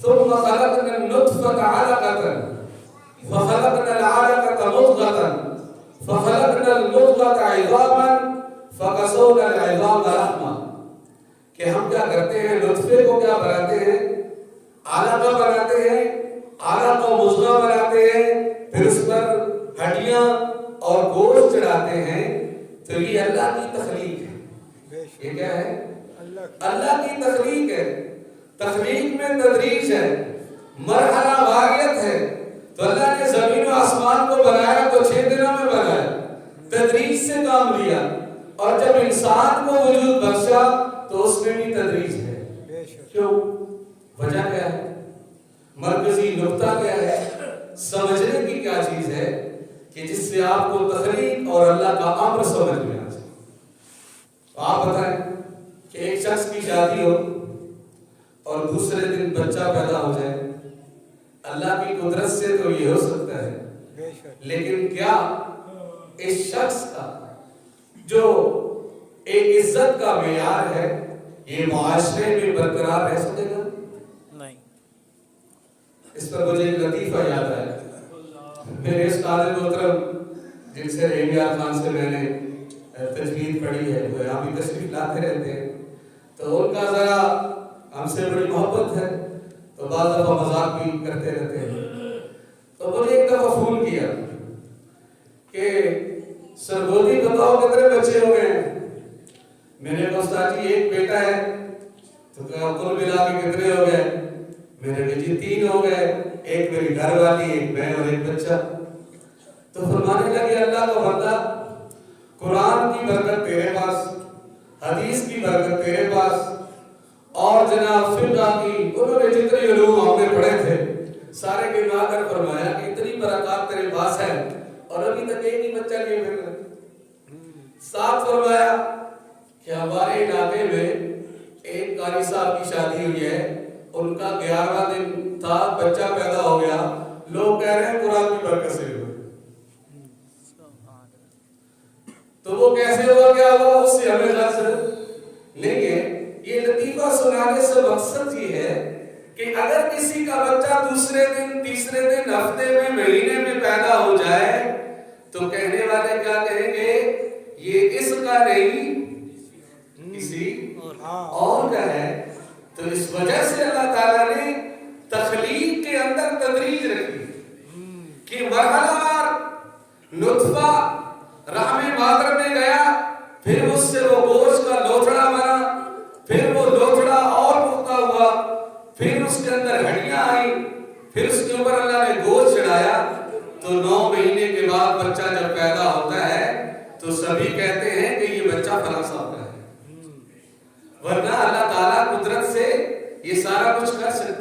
ثم خلقنا النطفة علقة فخلقنا العلقة مضغة فخلقنا المضغة عظاما فكسونا العظام لحما. کہ ہم کیا کرتے ہیں؟ نطفے کو کیا بناتے ہیں؟ علقہ بناتے ہیں، علقہ کو مضغہ بناتے ہیں، پھر اس پر ہڈیاں اور گوشت چڑھاتے ہیں. تو یہ اللہ کی تخلیق ہے. یہ کیا ہے؟ اللہ کی تخلیق ہے. تخلیق میں تدریج ہے، مرحلہ واریت ہے. تو اللہ نے زمین و آسمان کو بنایا تو 6 دنوں میں بنایا، تدریج سے کام لیا. اور جب انسان کو وجود بخشا تو اس میں بھی تدریج ہے. کیوں؟ وجہ کیا ہے؟ مرکزی نقطہ کیا ہے؟ سمجھنے کی کیا چیز ہے کہ جس سے آپ کو تخلیق اور اللہ کا امر سمجھ میں آ جائے. تو آپ بتائیں کہ ایک شخص کی شادی ہو اور دوسرے دن بچہ پیدا ہو جائے، اللہ کی قدرت سے تو یہ ہو سکتا ہے، لیکن کیا اس شخص کا جو ایک عزت کا معیار ہے یہ معاشرے میں برقرار رہ سکے گا؟ نہیں. اس پر مجھے ایک لطیفہ یاد آیا. میرے استاد محترم جن سے ریبیا خان سے میں نے تجوید پڑھی ہے، وہ یہاں بھی تشریف لاتے رہتے ہیں، تو ان کا ذرا ہم سے بڑی محبت ہے تو بعض دفعہ مذاق بھی کرتے رہتے ہیں. تو مجھے ایک دفعہ فون کیا کہ سرگودی بتاؤ کتنے بچے ہو گئے ہیں؟ میں نے کہا استاد جی ایک بیٹا ہے. تو کہا کل ملا کے کتنے ہو گئے؟ میں نے کہا جی 3 ہو گئے، ایک میری گھر والی، ایک میں اور ایک بچہ. تو فرمانے لگے اللہ کا بندہ، قرآن کی برکت تیرے پاس، حدیث کی برکت تیرے پاس، اور جناب فقہ کی، انہوں نے جتنے علوم ہم نے پڑھے تھے سارے گنوا کر فرمایا کہ اتنی برکات تیرے پاس ہے اور ابھی تک ایک ہی بچہ نہیں مل رہا. ساتھ فرمایا کہ ہمارے علاقے میں ایک قاری صاحب کی شادی ہوئی ہے، ان کا 11واں دن تھا، بچہ پیدا ہو گیا، لوگ کہہ رہے ہیں قرآن کی برکت سے ہوئے. تو وہ کیسے ہوا، کیا ہوا، اس سے ہمیں غرض نہیں ہے. یہ لطیفہ سنانے سے مقصد یہ ہے کہ اگر کسی کا بچہ دوسرے دن، تیسرے دن، ہفتے میں، مہینے میں پیدا ہو جائے تو کہنے والے کیا کہیں گے؟ یہ اس کا نہیں کسی اور کا ہے. تو اس وجہ سے اللہ تعالیٰ نے تخلیق کے اندر تدریج رکھی کہ مرحلہ وار نطفہ رحم مادر میں گیا، پھر اس سے وہ گوشت کا لوتھڑا بنا، پھر وہ لوتھڑا اور پختہ ہوا، پھر اس کے اندر ہڈیاں آئیں، پھر اس کے اوپر اللہ نے گوشت چڑھایا. تو 9 مہینے کے بعد بچہ جب پیدا ہوتا ہے تو سبھی کہتے ہیں کہ یہ بچہ فلاں صاحب کا ہے. ورنہ اللہ تعالیٰ قدرت سے یہ سارا کچھ کر سکتا